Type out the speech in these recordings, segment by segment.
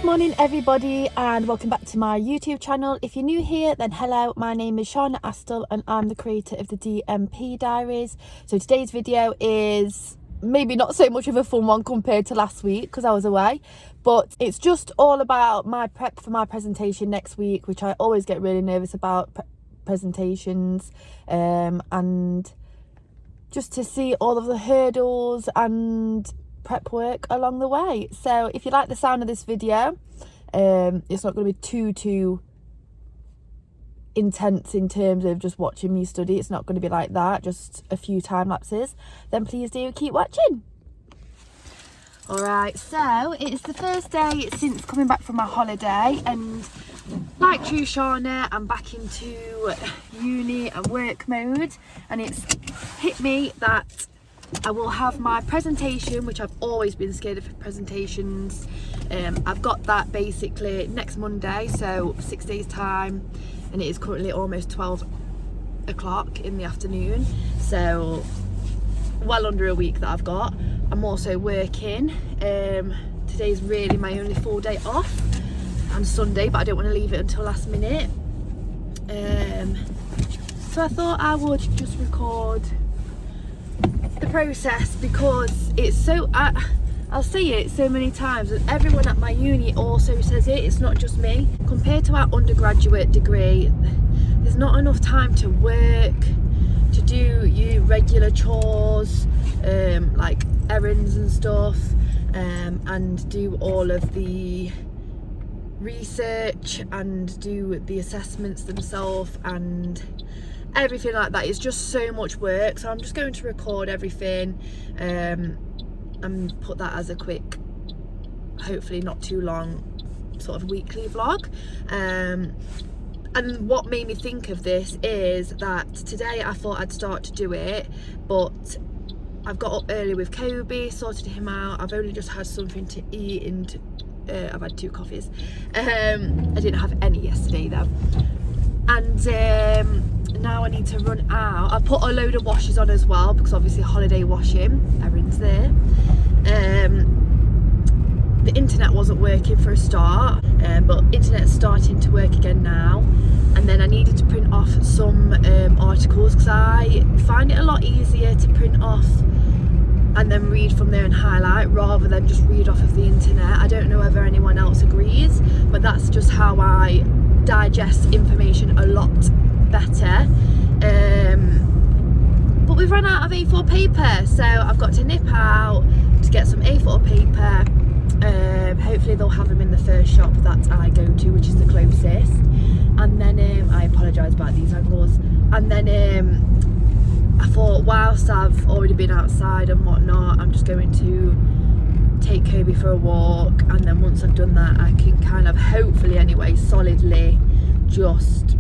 Good morning everybody, and welcome back to my YouTube channel. If you're new here, then hello, my name is Shauna Astle and I'm the creator of the DMP Diaries. So today's video is maybe not so much of a fun one compared to last week because I was away, but it's just all about my prep for my presentation next week, which I always get really nervous about presentations, and just to see all of the hurdles and prep work along the way. So if you like the sound of this video, it's not going to be too intense in terms of just watching me study. It's not going to be like that, just a few time lapses. Then please do keep watching. Alright, so it's the first day since coming back from my holiday, and like true Shauna, I'm back into uni and work mode, and it's hit me that I will have my presentation, which I've always been scared of presentations. I've got that basically next Monday, so 6 days time, and it is currently almost 12 o'clock in the afternoon, so well under a week that I've got. I'm also working. Today's really my only full day off, and Sunday, but I don't want to leave it until last minute. So I thought I would just record the process because it's so I'll say it so many times, and everyone at my uni also says it, it's not just me. Compared to our undergraduate degree, there's not enough time to work, to do your regular chores, like errands and stuff, and do all of the research and do the assessments themselves and everything like that. It's just so much work, so I'm just going to record everything and put that as a quick, hopefully not too long, sort of weekly vlog. And what made me think of this is that today I thought I'd start to do it, but I've got up early with Kobe, sorted him out. I've only just had something to eat, and I've had 2 coffees. I didn't have any yesterday though, and now I need to run out. I put a load of washes on as well because obviously holiday washing, errands there. The internet wasn't working for a start, but internet's starting to work again now. And then I needed to print off some articles because I find it a lot easier to print off and then read from there and highlight rather than just read off of the internet. I don't know whether anyone else agrees, but that's just how I digest information a lot better. But we've run out of A4 paper, so I've got to nip out to get some A4 paper. Hopefully they'll have them in the first shop that I go to, which is the closest. And then I apologise about these angles. And then I thought, whilst I've already been outside and whatnot, I'm just going to take Kobe for a walk, and then once I've done that, I can kind of, hopefully anyway, solidly just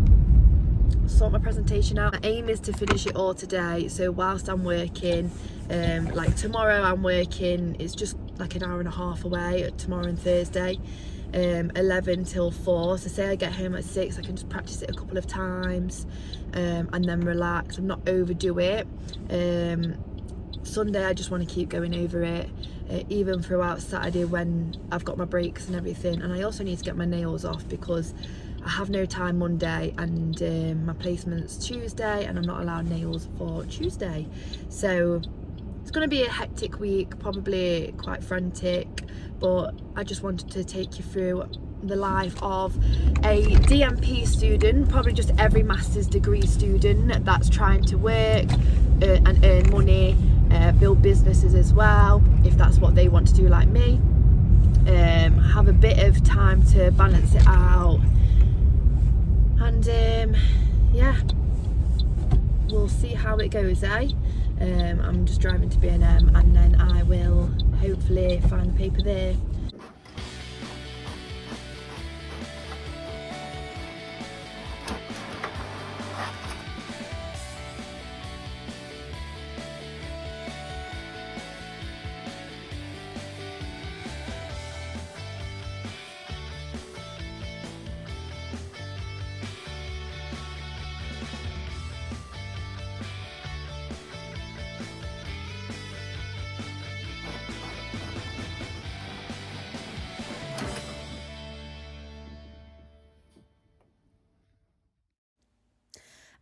sort my presentation out. My aim is to finish it all today, so whilst I'm working, like tomorrow I'm working, it's just like an hour and a half away, tomorrow and Thursday, 11 till 4, so say I get home at 6, I can just practice it a couple of times, and then relax and not overdo it. Sunday I just want to keep going over it, even throughout Saturday when I've got my breaks and everything. And I also need to get my nails off because I have no time Monday, and my placement's Tuesday, and I'm not allowed nails for Tuesday. So it's going to be a hectic week, probably quite frantic, but I just wanted to take you through the life of a DMP student, probably just every master's degree student that's trying to work and earn money, build businesses as well, if that's what they want to do like me. Have a bit of time to balance it out, and yeah, we'll see how it goes, eh? I'm just driving to B&M, and then I will hopefully find the paper there.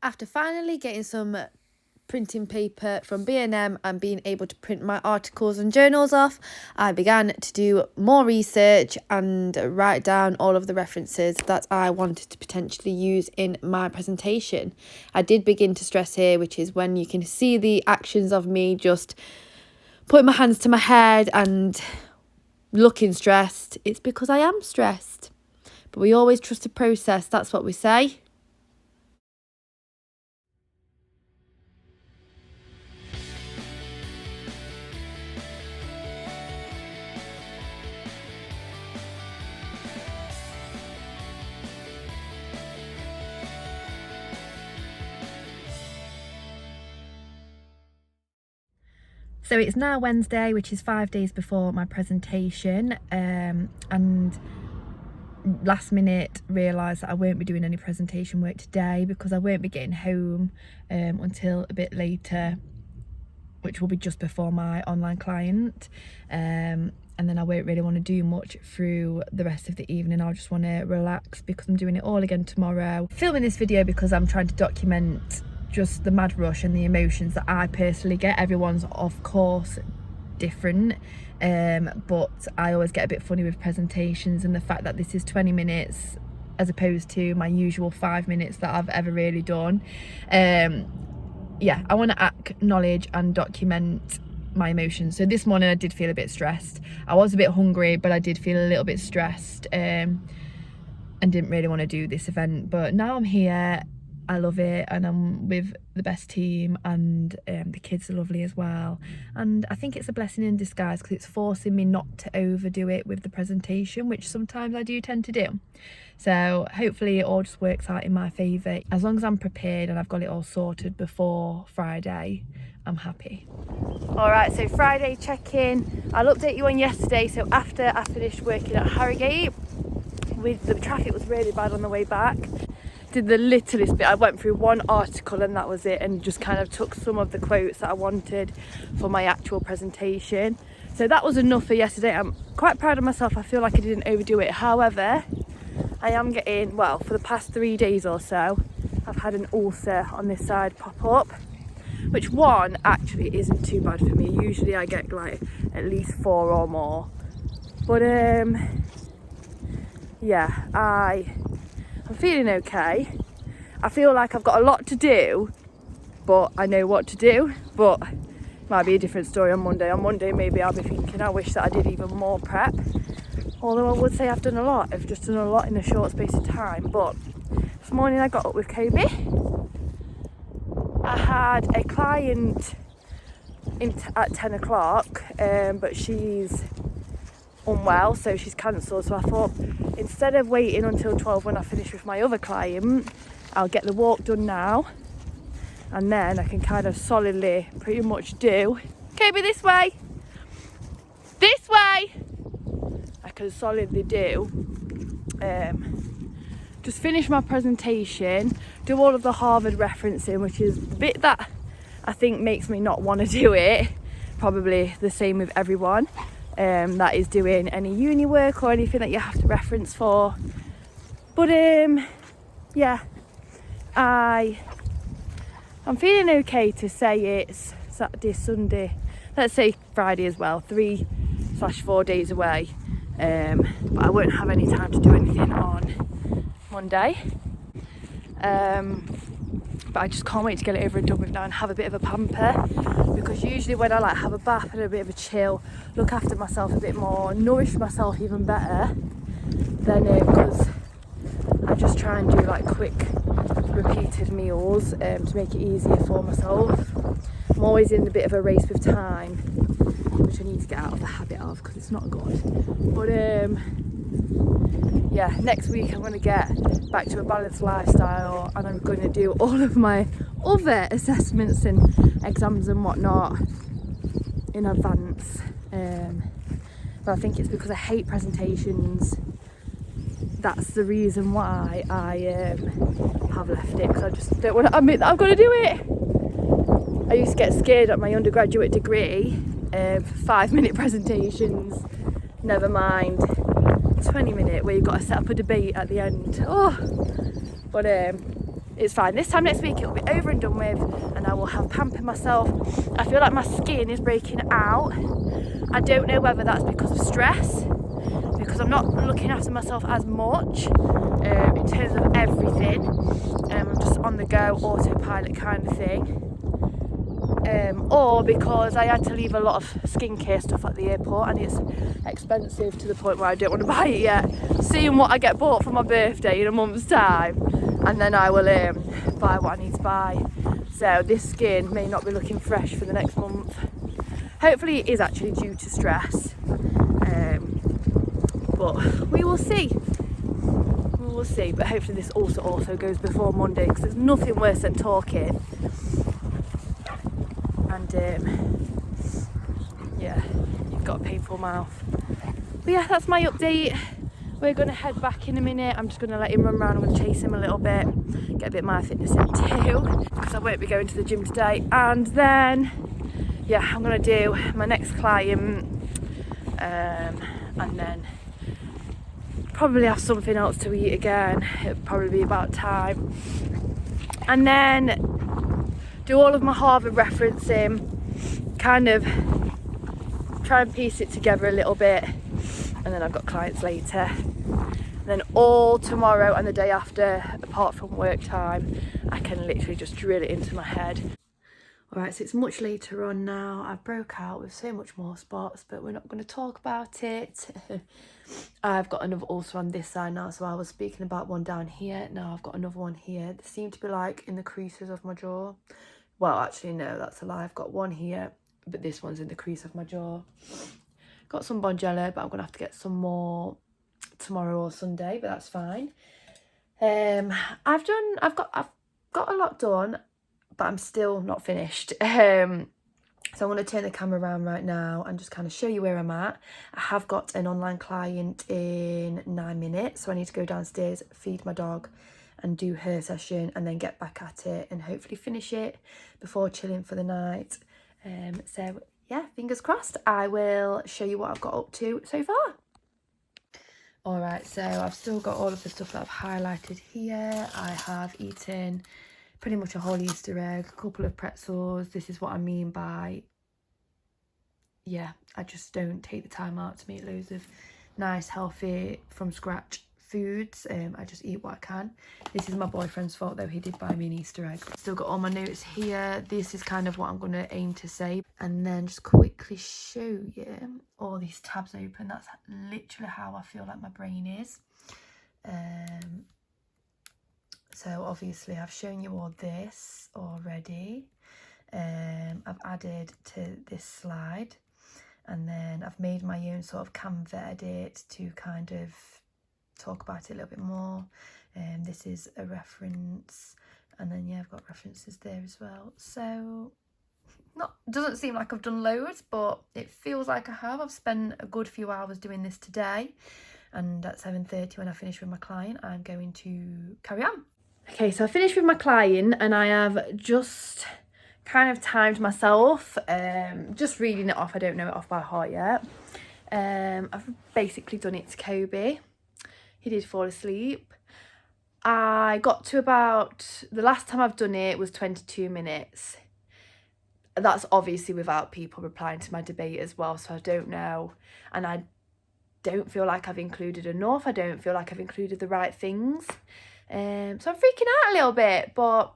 After finally getting some printing paper from B&M and being able to print my articles and journals off, I began to do more research and write down all of the references that I wanted to potentially use in my presentation. I did begin to stress here, which is when you can see the actions of me just putting my hands to my head and looking stressed. It's because I am stressed. But we always trust the process, that's what we say. So it's now Wednesday, which is 5 days before my presentation, and last minute realised that I won't be doing any presentation work today because I won't be getting home until a bit later, which will be just before my online client, and then I won't really want to do much through the rest of the evening. I'll just want to relax because I'm doing it all again tomorrow. Filming this video because I'm trying to document just the mad rush and the emotions that I personally get. Everyone's of course different, but I always get a bit funny with presentations, and the fact that this is 20 minutes as opposed to my usual 5 minutes that I've ever really done. Yeah, I want to acknowledge and document my emotions. So this morning I did feel a bit stressed. I was a bit hungry, but I did feel a little bit stressed, and didn't really want to do this event, but now I'm here. I love it, and I'm with the best team, and the kids are lovely as well, and I think it's a blessing in disguise because it's forcing me not to overdo it with the presentation, which sometimes I do tend to do. So hopefully it all just works out in my favour. As long as I'm prepared and I've got it all sorted before Friday, I'm happy. Alright, so Friday check-in. I'll update you on yesterday. So after I finished working at Harrogate, the traffic was really bad on the way back. Did the littlest bit. I went through one article and that was it, and just kind of took some of the quotes that I wanted for my actual presentation. So that was enough for yesterday. I'm quite proud of myself. I feel like I didn't overdo it. However, I am getting, well, for the past 3 days or so, I've had an ulcer on this side pop up, which one actually isn't too bad for me. Usually I get like at least 4 or more. But yeah, I'm feeling okay. I feel like I've got a lot to do, but I know what to do. But it might be a different story on Monday. On Monday maybe I'll be thinking I wish that I did even more prep. Although I would say I've done a lot. I've just done a lot in a short space of time. But this morning I got up with Kobe. I had a client at 10 o'clock, but she's unwell, so she's cancelled. So I thought, instead of waiting until 12 when I finish with my other client, I'll get the walk done now, and then I can kind of solidly pretty much do, Kobe, this way, I can solidly do, just finish my presentation, do all of the Harvard referencing, which is the bit that I think makes me not want to do it. Probably the same with everyone that is doing any uni work or anything that you have to reference for. But yeah, I'm feeling okay to say it's Saturday, Sunday, let's say Friday as well, 3/4 days away. But I won't have any time to do anything on Monday. But I just can't wait to get it over and done with now and have a bit of a pamper, because usually when I like have a bath and a bit of a chill, look after myself a bit more, nourish myself even better, then because I just try and do like quick repeated meals to make it easier for myself. I'm always in a bit of a race with time, which I need to get out of the habit of because it's not good. But yeah, next week I'm going to get back to a balanced lifestyle, and I'm going to do all of my other assessments and exams and whatnot in advance. But I think it's because I hate presentations. That's the reason why I have left it, because I just don't want to admit that I've got to do it. I used to get scared at my undergraduate degree for 5-minute presentations, never mind 20-minute where you've got to set up a debate at the end. Oh, but it's fine. This time next week it'll be over and done with, and I will have pampered myself. I feel like my skin is breaking out. I don't know whether that's because of stress, because I'm not looking after myself as much in terms of everything. I'm just on the go, autopilot kind of thing. Or because I had to leave a lot of skincare stuff at the airport, and it's expensive to the point where I don't want to buy it yet. Seeing what I get bought for my birthday in a month's time, and then I will buy what I need to buy. So this skin may not be looking fresh for the next month. Hopefully it is actually due to stress, but we will see. We will see. But hopefully this also goes before Monday, because there's nothing worse than talking. And yeah, you've got a painful mouth. But yeah, that's my update. We're going to head back in a minute. I'm just going to let him run around. I'm going to chase him a little bit, get a bit of my fitness in too, because I won't be going to the gym today. And then, yeah, I'm going to do my next client, and then probably have something else to eat again. It'll probably be about time. And then do all of my Harvard referencing, kind of try and piece it together a little bit. And then I've got clients later. And then all tomorrow and the day after, apart from work time, I can literally just drill it into my head. Alright, so it's much later on now. I've broke out with so much more spots, but we're not going to talk about it. I've got another ulcer on this side now, so I was speaking about one down here. Now I've got another one here. They seem to be like in the creases of my jaw. Well, actually, no, that's a lie. I've got one here, but this one's in the crease of my jaw. Got some Bonjela, but I'm gonna have to get some more tomorrow or Sunday, but that's fine. I've got a lot done, but I'm still not finished. So I'm going to turn the camera around right now and just kind of show you where I'm at. I have got an online client in 9 minutes, so I need to go downstairs, feed my dog and do her session, and then get back at it and hopefully finish it before chilling for the night. So yeah, fingers crossed. I will show you what I've got up to so far. Alright, so I've still got all of the stuff that I've highlighted here. I have eaten pretty much a whole Easter egg, a couple of pretzels. This is what I mean by, yeah, I just don't take the time out to make loads of nice, healthy, from scratch foods. I just eat what I can. This is my boyfriend's fault though, he did buy me an Easter egg. Still got all my notes here. This is kind of what I'm going to aim to say, and then just quickly show you all these tabs open. That's literally how I feel like my brain is. So obviously I've shown you all this already. I've added to this slide, and then I've made my own sort of Canva edit to kind of talk about it a little bit more. This is a reference, and then yeah, I've got references there as well. So doesn't seem like I've done loads, but it feels like I have. I've spent a good few hours doing this today, and at 7:30 when I finish with my client, I'm going to carry on. Okay, so I finished with my client, and I have just kind of timed myself, just reading it off. I don't know it off by heart yet. I've basically done it to Kobe. He did fall asleep. I got to about, the last time I've done it was 22 minutes. That's obviously without people replying to my debate as well, so I don't know. And I don't feel like I've included enough. I don't feel like I've included the right things. So I'm freaking out a little bit, but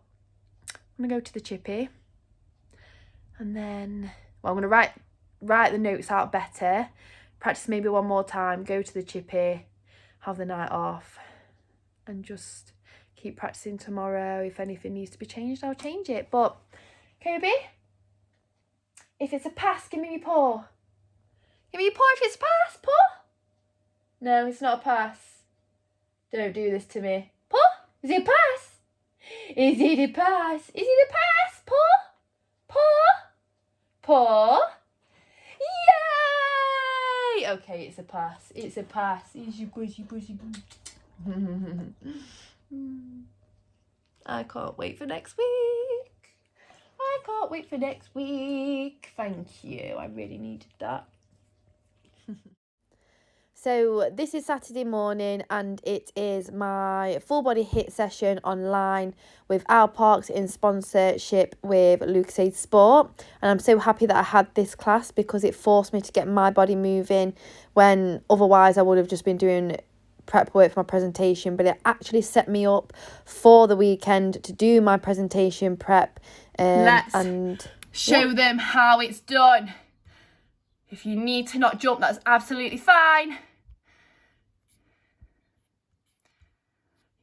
I'm going to go to the chippy. And then, well, I'm going to write the notes out better, practice maybe one more time, go to the chippy, have the night off, and just keep practicing tomorrow. If anything needs to be changed, I'll change it. But Kobe, if it's a pass, give me your paw. Give me your paw if it's a pass. Paw? No, it's not a pass. Don't do this to me. Paw? Is it a pass? Is it a pass? Is it a pass? Paw? Paw? Paw? Yay! Okay, it's a pass. It's a pass. It's your bushy. I can't wait for next week. I can't wait for next week. Thank you. I really needed that. So this is Saturday morning and it is my full body HIIT session online with Al Parks in sponsorship with Lucasade Sport. And I'm so happy that I had this class because it forced me to get my body moving when otherwise I would have just been doing prep work for my presentation. But it actually set me up for the weekend to do my presentation prep. Let's show them how it's done. If you need to not jump, that's absolutely fine.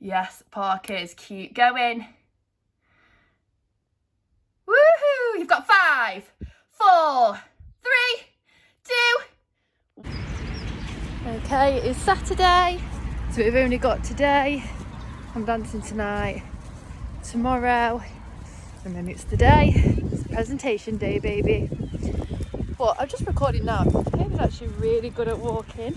Yes, Parkers, keep going. Woohoo! You've got 5, 4, 3, 2. Okay, it's Saturday, so we've only got today. I'm dancing tonight, tomorrow, and then it's the day. It's presentation day, baby. But I'm just recording now because David's actually really good at walking.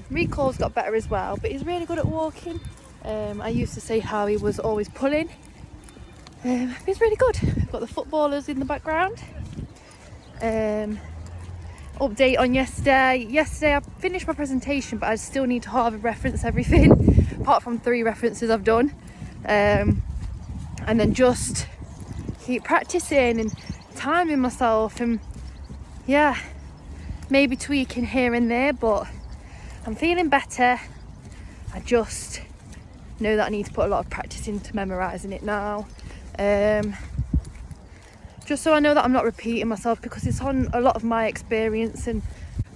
Recall's got better as well, but he's really good at walking. I used to say how he was always pulling. He's really good. We've got the footballers in the background. Update on yesterday. Yesterday I finished my presentation, but I still need to Harvard reference everything, apart from 3 references I've done. And then just keep practicing and timing myself, and yeah, maybe tweaking here and there, but I'm feeling better. I just know that I need to put a lot of practice into memorising it now, just so I know that I'm not repeating myself, because it's on a lot of my experience and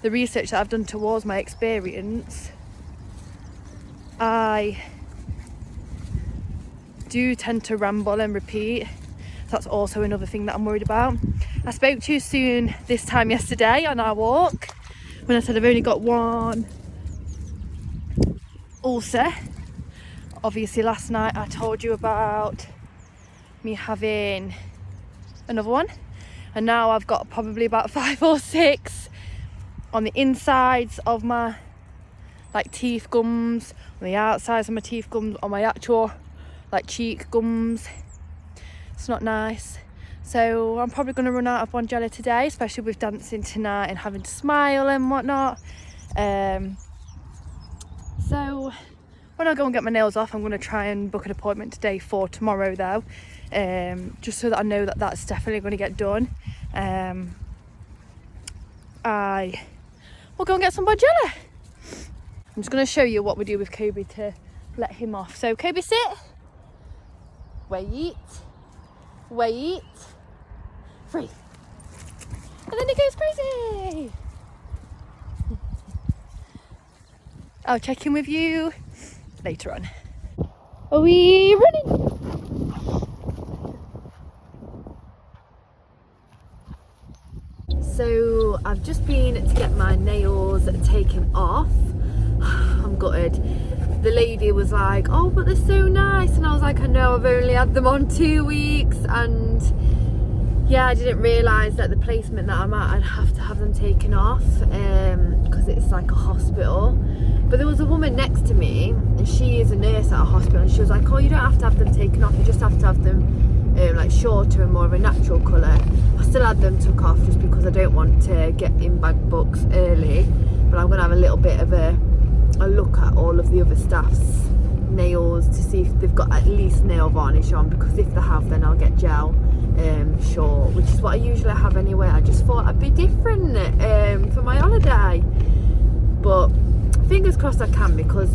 the research that I've done towards my experience. I do tend to ramble and repeat. That's also another thing that I'm worried about. I spoke too soon this time yesterday on our walk when I said I've only got 1 ulcer. Obviously last night I told you about me having another one, and now I've got probably about 5 or 6 on the insides of my teeth gums, on the outsides of my teeth gums, on my actual cheek gums. It's not nice. So I'm probably going to run out of Bonjela today, especially with dancing tonight and having to smile and whatnot. So when I go and get my nails off, I'm going to try and book an appointment today for tomorrow though, just so that I know that that's definitely going to get done. I will go and get some Bonjela. I'm just going to show you what we do with Kobe to let him off. So Kobe, sit, wait, free, and then it goes crazy. I'll check in with you later on. Are we running? So I've just been to get my nails taken off. I'm gutted. The lady was like, oh, but they're so nice, and I was like, I know, I've only had them on 2 weeks, and yeah, I didn't realise that the placement that I'm at, I'd have to have them taken off because it's like a hospital. But there was a woman next to me, and she is a nurse at a hospital, and she was like, oh, you don't have to have them taken off, you just have to have them shorter and more of a natural colour. I still had them took off just because I don't want to get in bag books early, but I'm going to have a little bit of a look at all of the other staff's nails to see if they've got at least nail varnish on, because if they have, then I'll get gel short, which is what I usually have anyway. I just thought I'd be different for my holiday, but fingers crossed I can, because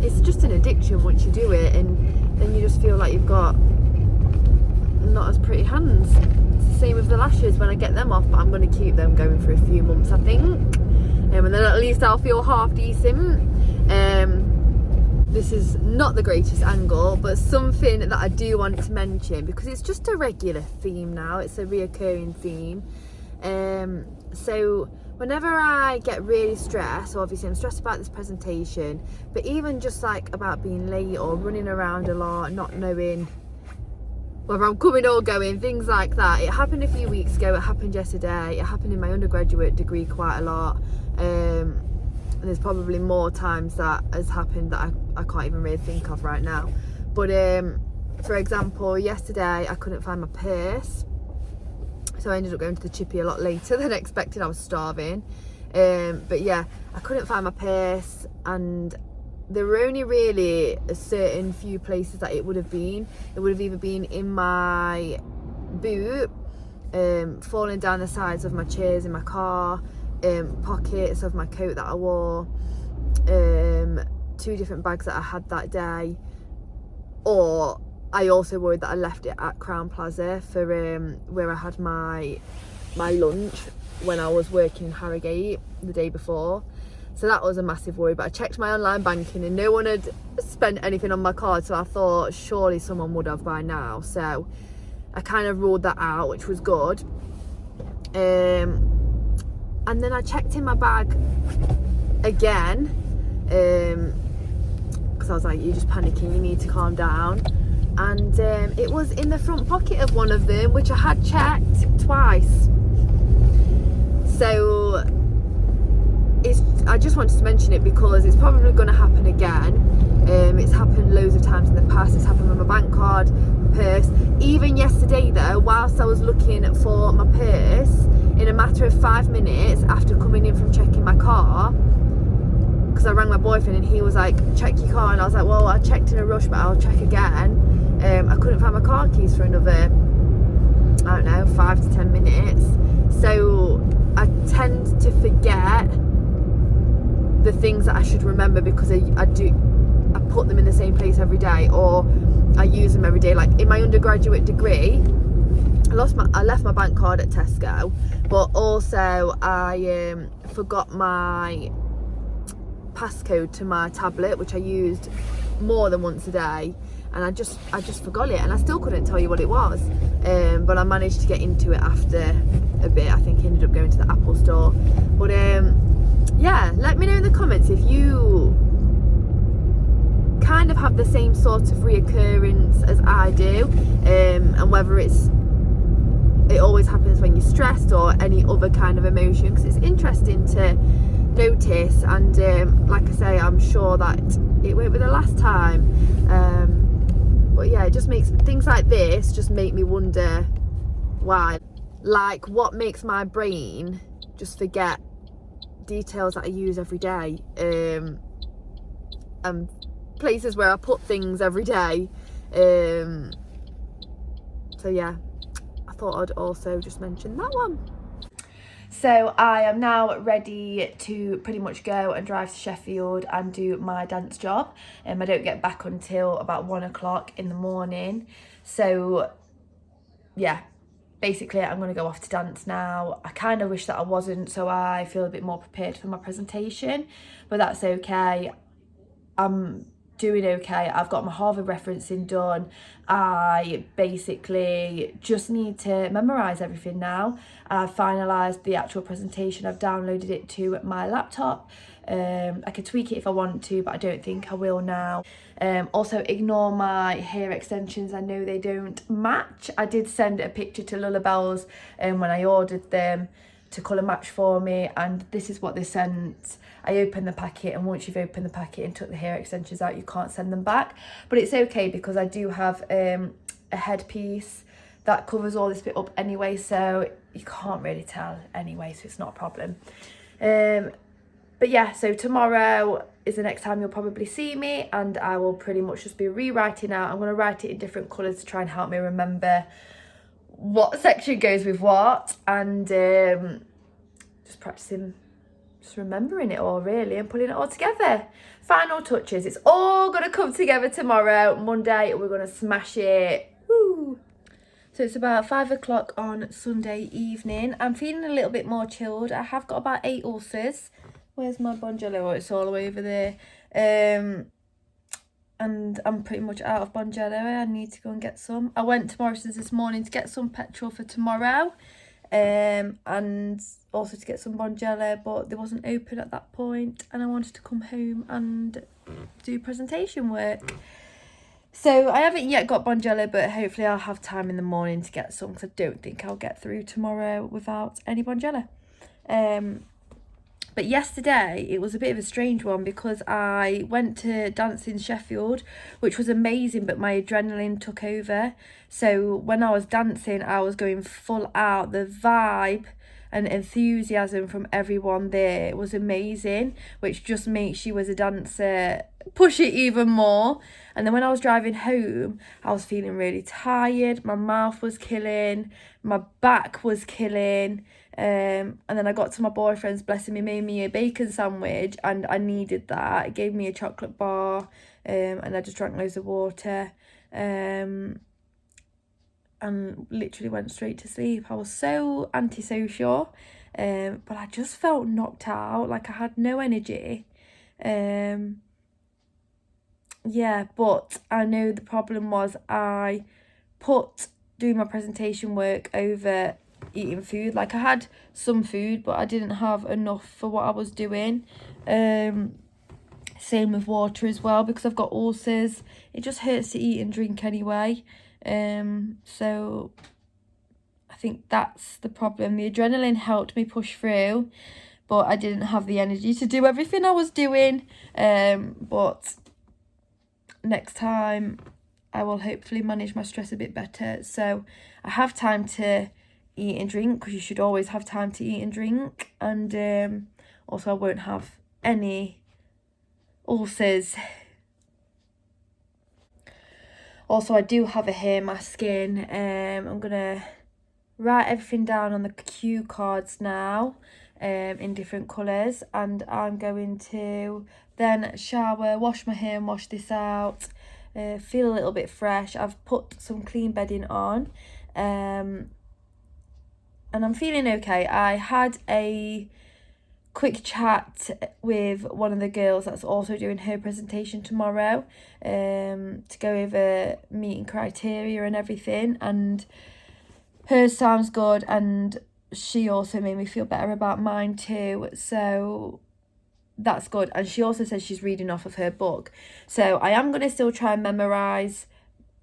it's just an addiction once you do it, and then you just feel like you've got not as pretty hands. It's the same with the lashes when I get them off, but I'm going to keep them going for a few months, I think. And then at least I'll feel half decent. This is not the greatest angle, but something that I do want to mention, because it's just a regular theme now, it's a reoccurring theme. So whenever I get really stressed, so obviously I'm stressed about this presentation, but even just about being late or running around a lot, not knowing whether I'm coming or going, things like that. It happened a few weeks ago, it happened yesterday, it happened in my undergraduate degree quite a lot. And there's probably more times that has happened that I can't even really think of right now. But for example, yesterday I couldn't find my purse, so I ended up going to the chippy a lot later than expected. I was starving. But yeah, I couldn't find my purse, and there were only really a certain few places that it would have been. It would have either been in my boot, falling down the sides of my chairs in my car, pockets of my coat that I wore, 2 different bags that I had that day, or I also worried that I left it at Crown Plaza for where I had my lunch when I was working in Harrogate the day before. So that was a massive worry. But I checked my online banking and no one had spent anything on my card, so I thought surely someone would have by now. So I kind of ruled that out, which was good. And then I checked in my bag again, because I was like, you're just panicking, you need to calm down. And it was in the front pocket of one of them, which I had checked twice. So I just wanted to mention it because it's probably going to happen again. It's happened loads of times in the past. It's happened with my bank card, my purse. Even yesterday though, whilst I was looking for my purse, in a matter of 5 minutes after coming in from checking my car, because I rang my boyfriend and he was like, check your car, and I was like, well, I checked in a rush but I'll check again. I couldn't find my car keys for another, I don't know, 5 to 10 minutes. So I tend to forget the things that I should remember because I put them in the same place every day, or I use them every day. Like in my undergraduate degree, I left my bank card at Tesco, but also I forgot my passcode to my tablet, which I used more than once a day, and I just forgot it, and I still couldn't tell you what it was, but I managed to get into it after a bit. I think I ended up going to the Apple store. But yeah, let me know in the comments if you kind of have the same sort of reoccurrence as I do, and whether it always happens when you're stressed or any other kind of emotion, because it's interesting to notice. And like I say, I'm sure that it won't be the last time, but yeah, it just makes things like this just make me wonder why. Like, what makes my brain just forget details that I use every day, and places where I put things every day. So yeah, I thought I'd also just mention that one. So I am now ready to pretty much go and drive to Sheffield and do my dance job. I don't get back until about 1 o'clock in the morning. So yeah, basically I'm going to go off to dance now. I kind of wish that I wasn't, so I feel a bit more prepared for my presentation, but that's okay. I'm doing okay. I've got my Harvard referencing done. I basically just need to memorise everything now. I've finalised the actual presentation. I've downloaded it to my laptop. I can tweak it if I want to, but I don't think I will now. Also, ignore my hair extensions. I know they don't match. I did send a picture to Lullabells when I ordered them to colour match for me, and this is what they sent. I opened the packet, and once you've opened the packet and took the hair extensions out, you can't send them back, but it's okay because I do have a headpiece that covers all this bit up anyway, so you can't really tell anyway, so it's not a problem. But yeah, so tomorrow is the next time you'll probably see me, and I will pretty much just be rewriting out. I'm going to write it in different colours to try and help me remember what section goes with what, and just practicing, just remembering it all really, and putting it all together. Final touches. It's all going to come together tomorrow. Monday we're going to smash it. Woo! So it's about 5 o'clock on Sunday evening. I'm feeling a little bit more chilled. I have got about 8 ulcers. Where's my Bonjela? Oh, it's all the way over there. And I'm pretty much out of Bonjela. I need to go and get some. I went to Morrison's this morning to get some petrol for tomorrow, and also to get some Bonjela, but they wasn't open at that point, and I wanted to come home and do presentation work. So I haven't yet got Bonjela, but hopefully I'll have time in the morning to get some, because I don't think I'll get through tomorrow without any Bonjela. But yesterday it was a bit of a strange one because I went to dance in Sheffield, which was amazing, but my adrenaline took over. So when I was dancing, I was going full out. The vibe and enthusiasm from everyone there was amazing, which just makes you as a dancer push it even more. And then when I was driving home, I was feeling really tired, my mouth was killing, my back was killing, and then I got to my boyfriend's, blessing me, made me a bacon sandwich, and I needed that. It gave me a chocolate bar, and I just drank loads of water, and literally went straight to sleep. I was so antisocial, but I just felt knocked out, like I had no energy. Yeah, but I know the problem was I put doing my presentation work over eating food. Like I had some food, but I didn't have enough for what I was doing. Same with water as well, because I've got ulcers. It just hurts to eat and drink anyway. So I think that's the problem. The adrenaline helped me push through, but I didn't have the energy to do everything I was doing. But next time I will hopefully manage my stress a bit better, so I have time to eat and drink, because you should always have time to eat and drink, and also I won't have any ulcers. Also, I do have a hair mask in. I'm gonna write everything down on the cue cards now, in different colours, and I'm going to then shower, wash my hair and wash this out, feel a little bit fresh. I've put some clean bedding on, and I'm feeling okay. I had a quick chat with one of the girls that's also doing her presentation tomorrow, to go over meeting criteria and everything, and hers sounds good, and she also made me feel better about mine too, so that's good. And she also says she's reading off of her book, so I am going to still try and memorise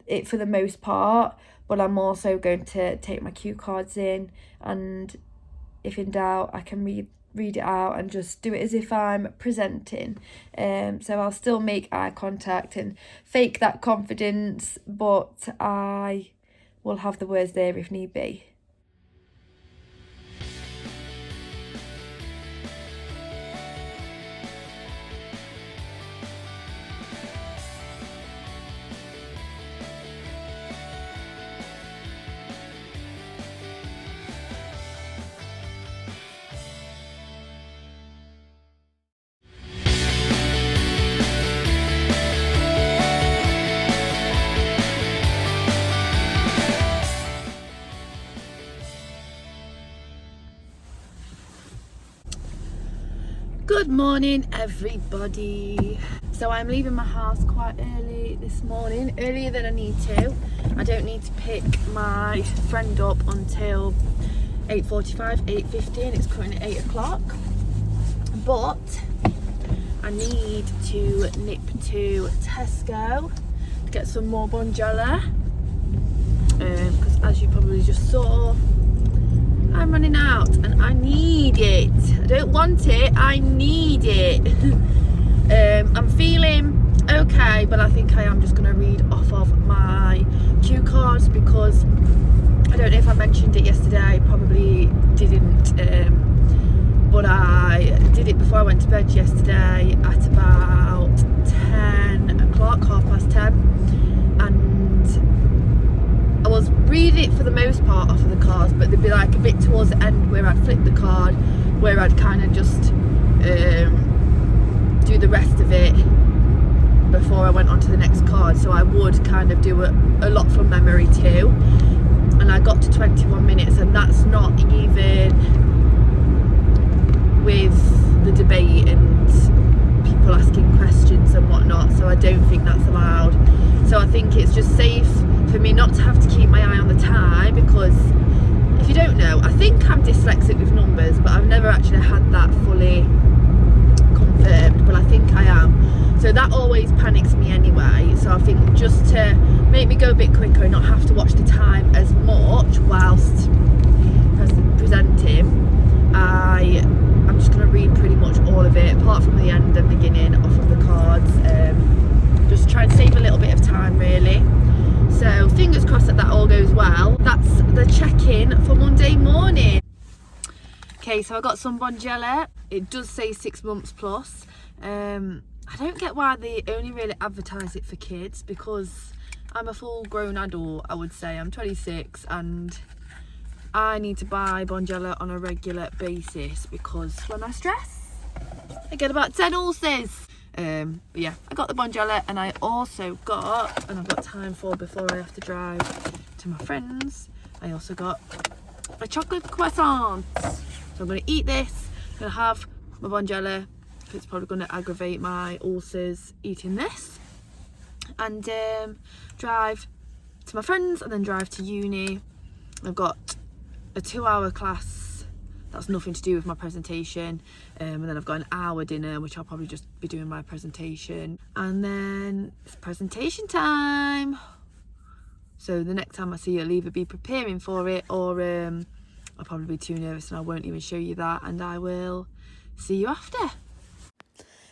it for the most part, but I'm also going to take my cue cards in, and if in doubt I can read it out and just do it as if I'm presenting. So I'll still make eye contact and fake that confidence, but I will have the words there if need be. Good morning, everybody. So I'm leaving my house quite early this morning, earlier than I need to. I don't need to pick my friend up until 8:45, 8:50, and it's currently 8 o'clock. But I need to nip to Tesco to get some more bonjela, because as you probably just saw, I'm running out and I need it. I don't want it, I need it. I'm feeling okay, but I think I am just going to read off of my cue cards, because I don't know if I mentioned it yesterday, probably didn't, but I did it before I went to bed yesterday at about 10 o'clock, 10:30, and I was reading it for the most part off of the cards, but there'd be like a bit towards the end where I'd flip the card, where I'd kind of just do the rest of it before I went on to the next card. So I would kind of do a lot from memory too, and I got to 21 minutes, and that's not even with the debate and people asking questions and whatnot, so I don't think that's allowed. So I think it's just safe for me not to have to keep my eye on the time, because if you don't know, I think I'm dyslexic with numbers, but I've never actually had that fully confirmed, but I think I am. So that always panics me anyway, so I think just to make me go a bit quicker and not have to watch the time as much whilst presenting, I'm just going to read pretty much all of it, apart from the end and beginning off of the cards, just try and save a little bit of time really. So fingers crossed that all goes well. That's the check-in for Monday morning. Okay, so I got some Bonjela. It does say 6 months plus. I don't get why they only really advertise it for kids, because I'm a full grown adult, I would say. I'm 26 and I need to buy Bonjela on a regular basis because when I stress, I get about 10 ulcers. But yeah, I got the Bonjela, and I also got, and I've got time for before I have to drive to my friends, I also got a chocolate croissant. So I'm going to eat this, I'm going to have my Bonjela, because it's probably going to aggravate my ulcers eating this, and drive to my friends and then drive to uni. I've got a 2-hour class that's nothing to do with my presentation, and then I've got an hour dinner which I'll probably just be doing my presentation, and then it's presentation time. So the next time I see you, I'll either be preparing for it, or I'll probably be too nervous and I won't even show you that, and I will see you after.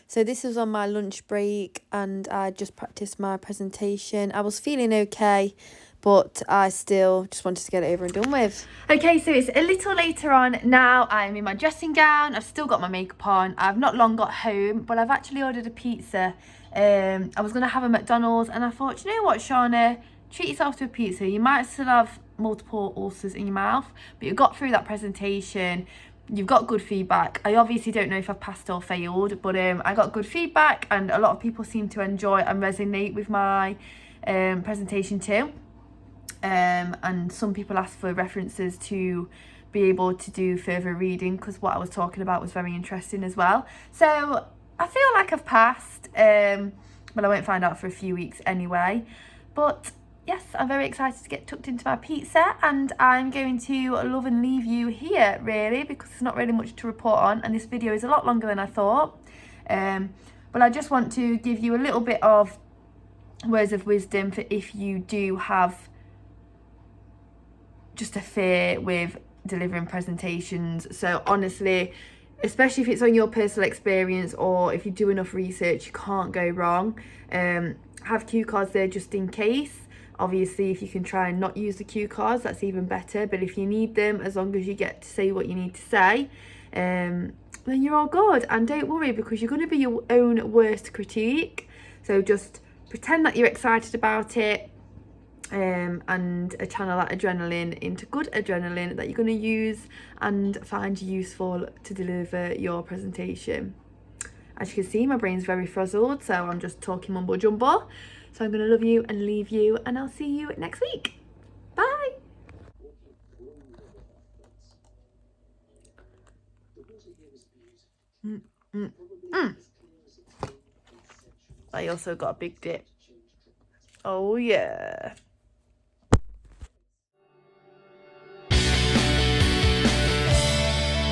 So this was on my lunch break and I just practiced my presentation. I was feeling okay, but I still just wanted to get it over and done with. Okay, so it's a little later on now. I'm in my dressing gown. I've still got my makeup on. I've not long got home, but I've actually ordered a pizza. I was going to have a McDonald's, and I thought, you know what, Shauna, treat yourself to a pizza. You might still have multiple ulcers in your mouth, but you got through that presentation. You've got good feedback. I obviously don't know if I've passed or failed, but I got good feedback, and a lot of people seem to enjoy and resonate with my presentation too. And some people asked for references to be able to do further reading, because what I was talking about was very interesting as well. So I feel like I've passed, but I won't find out for a few weeks anyway. But yes, I'm very excited to get tucked into my pizza, and I'm going to love and leave you here really, because there's not really much to report on, and this video is a lot longer than I thought. But I just want to give you a little bit of words of wisdom for if you do have just a fear with delivering presentations. So honestly, especially if it's on your personal experience, or if you do enough research, you can't go wrong. Have cue cards there just in case. Obviously, if you can try and not use the cue cards, that's even better. But if you need them, as long as you get to say what you need to say, then you're all good. And don't worry, because you're going to be your own worst critique. So just pretend that you're excited about it, and channel that adrenaline into good adrenaline that you're going to use and find useful to deliver your presentation. As you can see, my brain's very frazzled, so I'm just talking mumbo jumbo. So I'm going to love you and leave you, and I'll see you next week. Bye. I also got a big dip. Oh yeah.